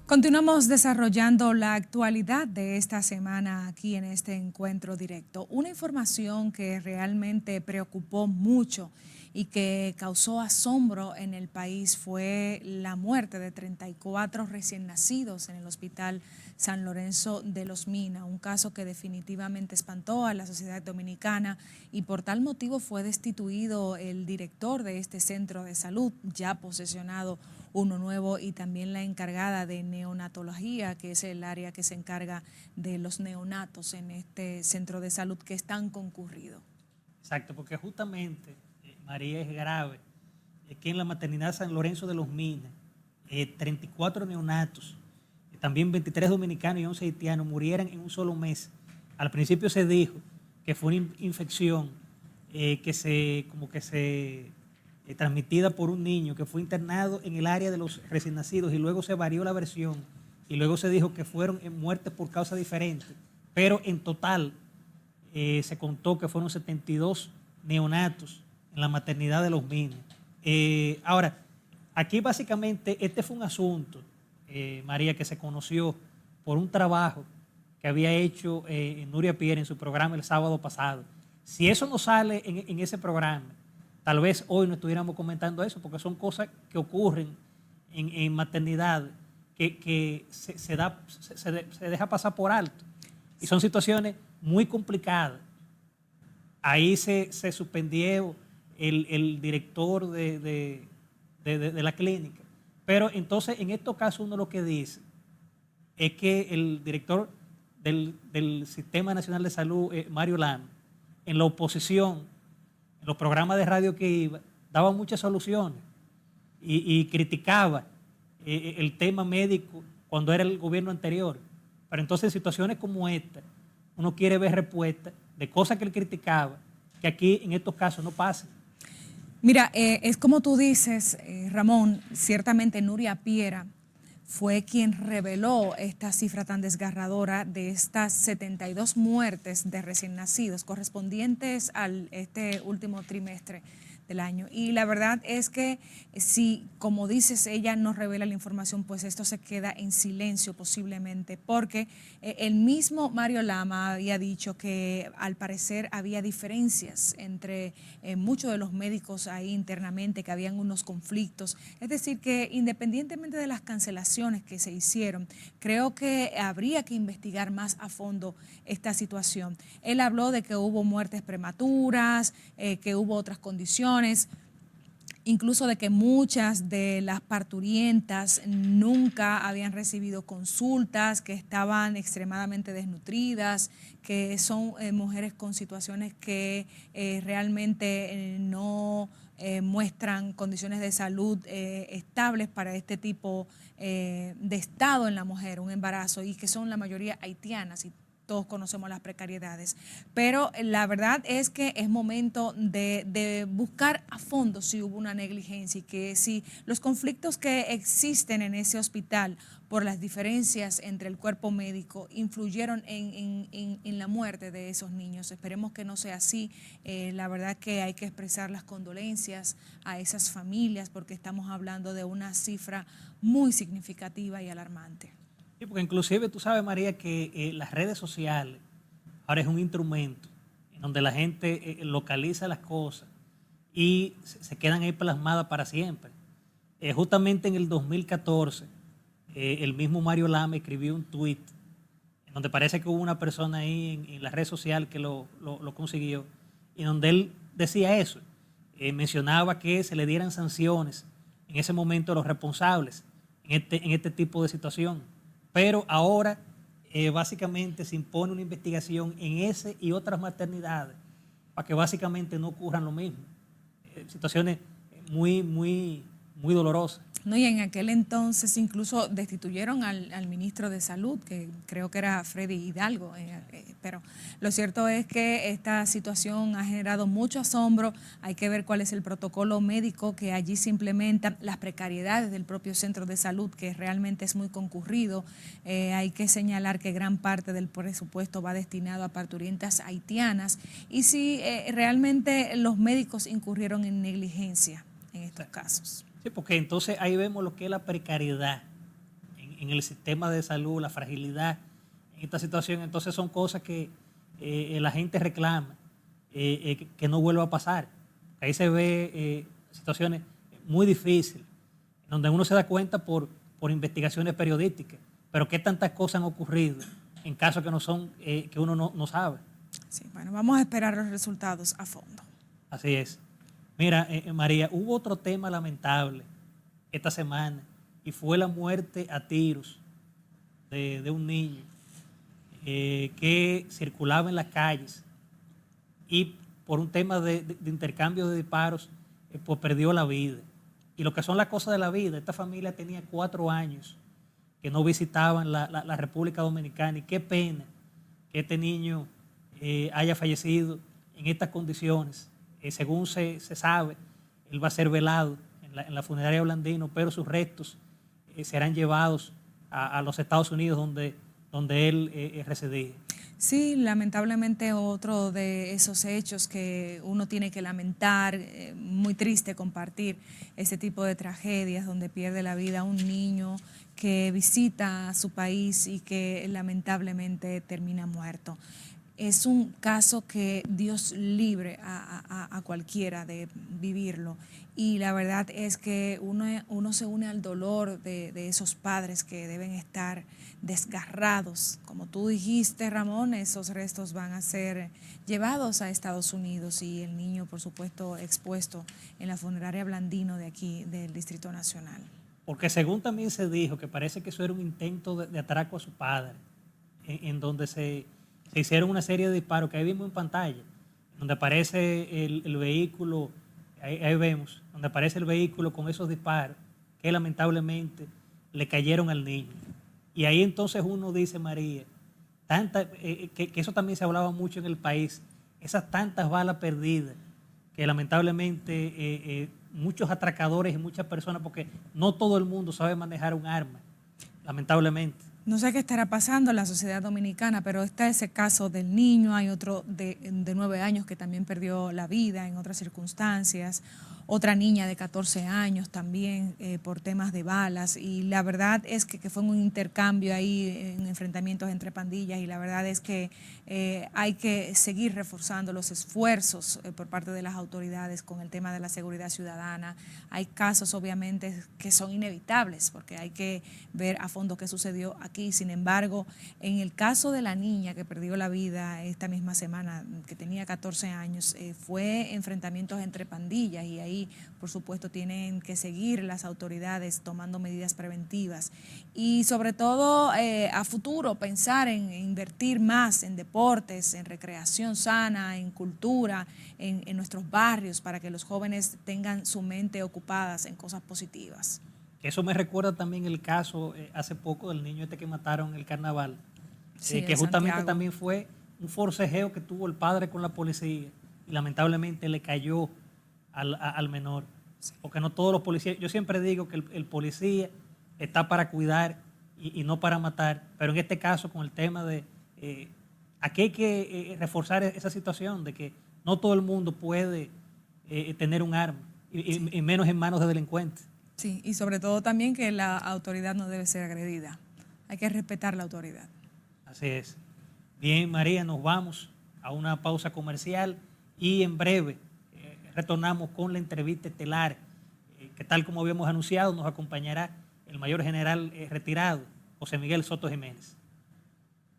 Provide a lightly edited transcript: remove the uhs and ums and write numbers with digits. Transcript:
Continuamos desarrollando la actualidad de esta semana aquí en este encuentro directo. Una información que realmente preocupó mucho y que causó asombro en el país fue la muerte de 34 recién nacidos en el Hospital San Lorenzo de los Minas, un caso que definitivamente espantó a la sociedad dominicana y por tal motivo fue destituido el director de este centro de salud, ya posesionado uno nuevo, y también la encargada de neonatología, que es el área que se encarga de los neonatos en este centro de salud que es tan concurrido. Exacto, porque justamente, María, es grave que en la maternidad San Lorenzo de los Minas, 34 neonatos, también 23 dominicanos y 11 haitianos murieran en un solo mes. Al principio se dijo que fue una infección transmitida por un niño que fue internado en el área de los recién nacidos, y luego se varió la versión y luego se dijo que fueron muertes por causa diferente, pero en total se contó que fueron 72 neonatos en la maternidad de los Minas. Ahora, aquí básicamente este fue un asunto, María, que se conoció por un trabajo que había hecho Nuria Pierre en su programa el sábado pasado. Si eso no sale en ese programa, tal vez hoy no estuviéramos comentando eso, porque son cosas que ocurren en maternidad que se deja pasar por alto. Y son situaciones muy complicadas. Ahí se suspendió el director de la clínica. Pero entonces, en estos casos, uno lo que dice es que el director del Sistema Nacional de Salud, Mario Lama, en la oposición, en los programas de radio que iba, daba muchas soluciones y criticaba el tema médico cuando era el gobierno anterior. Pero entonces, en situaciones como esta, uno quiere ver respuestas de cosas que él criticaba, que aquí en estos casos no pasan. Mira, es como tú dices, Ramón, ciertamente Nuria Piera fue quien reveló esta cifra tan desgarradora de estas 72 muertes de recién nacidos correspondientes al este último trimestre del año. Y la verdad es que si, como dices, ella no revela la información, pues esto se queda en silencio posiblemente, porque el mismo Mario Lama había dicho que al parecer había diferencias entre muchos de los médicos ahí internamente, que habían unos conflictos. Es decir, que independientemente de las cancelaciones que se hicieron, creo que habría que investigar más a fondo esta situación. Él habló de que hubo muertes prematuras, que hubo otras condiciones, incluso de que muchas de las parturientas nunca habían recibido consultas, que estaban extremadamente desnutridas, que son mujeres con situaciones que realmente no muestran condiciones de salud estables para este tipo de estado en la mujer, un embarazo, y que son la mayoría haitianas, y todos conocemos las precariedades. Pero la verdad es que es momento de buscar a fondo si hubo una negligencia y que si los conflictos que existen en ese hospital por las diferencias entre el cuerpo médico influyeron en la muerte de esos niños. Esperemos que no sea así. La verdad que hay que expresar las condolencias a esas familias, porque estamos hablando de una cifra muy significativa y alarmante. Sí, porque inclusive tú sabes, María, que las redes sociales ahora es un instrumento en donde la gente localiza las cosas y se quedan ahí plasmadas para siempre. Justamente en el 2014, el mismo Mario Lama escribió un tuit en donde parece que hubo una persona ahí en la red social que lo consiguió, y donde él decía eso, mencionaba que se le dieran sanciones en ese momento a los responsables en este tipo de situación. Pero ahora básicamente se impone una investigación en ese y otras maternidades para que básicamente no ocurran lo mismo. Situaciones muy dolorosas. No, y en aquel entonces incluso destituyeron al ministro de Salud, que creo que era Freddy Hidalgo, pero lo cierto es que esta situación ha generado mucho asombro. Hay que ver cuál es el protocolo médico que allí se implementa, las precariedades del propio centro de salud, que realmente es muy concurrido. Hay que señalar que gran parte del presupuesto va destinado a parturientas haitianas, y si realmente los médicos incurrieron en negligencia en estos casos. Sí, porque entonces ahí vemos lo que es la precariedad en el sistema de salud, la fragilidad en esta situación. Entonces son cosas que la gente reclama, que no vuelva a pasar. Ahí se ve situaciones muy difíciles, donde uno se da cuenta por investigaciones periodísticas, pero qué tantas cosas han ocurrido en casos que no son, que uno no sabe. Sí, bueno, vamos a esperar los resultados a fondo. Así es. Mira, María, hubo otro tema lamentable esta semana y fue la muerte a tiros de un niño que circulaba en las calles y por un tema de intercambio de disparos, pues perdió la vida. Y lo que son las cosas de la vida, esta familia tenía 4 años que no visitaban la República Dominicana y qué pena que este niño haya fallecido en estas condiciones. Según se sabe, él va a ser velado en la funeraria Blandino, pero sus restos serán llevados a los Estados Unidos donde él residía. Sí, lamentablemente otro de esos hechos que uno tiene que lamentar, muy triste compartir este tipo de tragedias donde pierde la vida un niño que visita su país y que lamentablemente termina muerto. Es un caso que Dios libre a cualquiera de vivirlo. Y la verdad es que uno se une al dolor de esos padres que deben estar desgarrados. Como tú dijiste, Ramón, esos restos van a ser llevados a Estados Unidos y el niño, por supuesto, expuesto en la funeraria Blandino de aquí, del Distrito Nacional. Porque según también se dijo, que parece que eso era un intento de atraco a su padre, en donde se hicieron una serie de disparos que ahí vimos en pantalla, donde aparece el vehículo, ahí vemos, donde aparece el vehículo con esos disparos que lamentablemente le cayeron al niño. Y ahí entonces uno dice, María, que eso también se hablaba mucho en el país, esas tantas balas perdidas que lamentablemente muchos atracadores y muchas personas, porque no todo el mundo sabe manejar un arma, lamentablemente. No sé qué estará pasando en la sociedad dominicana, pero está ese caso del niño, hay otro de 9 años que también perdió la vida en otras circunstancias, otra niña de 14 años también por temas de balas, y la verdad es que fue un intercambio ahí en enfrentamientos entre pandillas, y la verdad es que hay que seguir reforzando los esfuerzos por parte de las autoridades con el tema de la seguridad ciudadana. Hay casos obviamente que son inevitables porque hay que ver a fondo qué sucedió aquí. Sin embargo, en el caso de la niña que perdió la vida esta misma semana, que tenía 14 años, fue enfrentamientos entre pandillas, y ahí por supuesto tienen que seguir las autoridades tomando medidas preventivas y sobre todo a futuro pensar en invertir más en deportes, en recreación sana, en cultura, en nuestros barrios, para que los jóvenes tengan su mente ocupadas en cosas positivas. Eso me recuerda también el caso hace poco del niño que mataron en el carnaval, Sí, que justamente Santiago. también fue un forcejeo que tuvo el padre con la policía y lamentablemente le cayó al menor. Porque no todos los policías, yo siempre digo que el policía está para cuidar y no para matar, pero en este caso con el tema de, aquí hay que reforzar esa situación de que no todo el mundo puede tener un arma, y menos en manos de delincuentes. Sí, y sobre todo también que la autoridad no debe ser agredida. Hay que respetar la autoridad. Así es. Bien, María, nos vamos a una pausa comercial y en breve retornamos con la entrevista estelar, que tal como habíamos anunciado nos acompañará el mayor general retirado, José Miguel Soto Jiménez.